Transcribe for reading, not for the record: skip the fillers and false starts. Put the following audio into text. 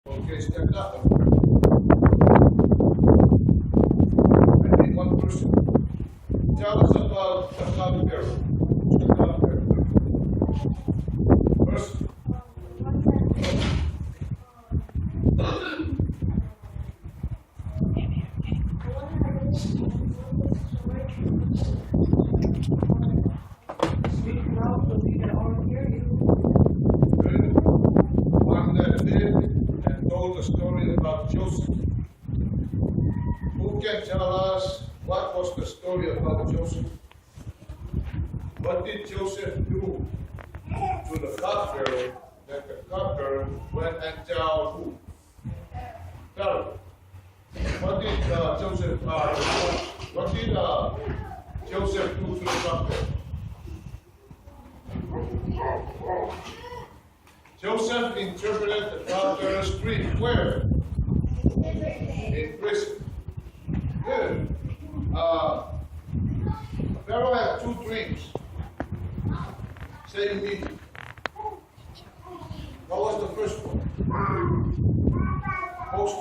Okay, stand up. I need one person. Tell us about the cupbearer. The cupbearer. First. Speak loud so we can all hear you. One that lived and told a story about Joseph. Who can tell us what was the story about Joseph? What did Joseph do to the cupbearer that the cupbearer went and tell who? Tell him. What did Joseph do to the cupbearer? Joseph interpreted the cupbearer's dream. Where? In prison. Good. Pharaoh had two dreams. Say it with me. What was the first one? Most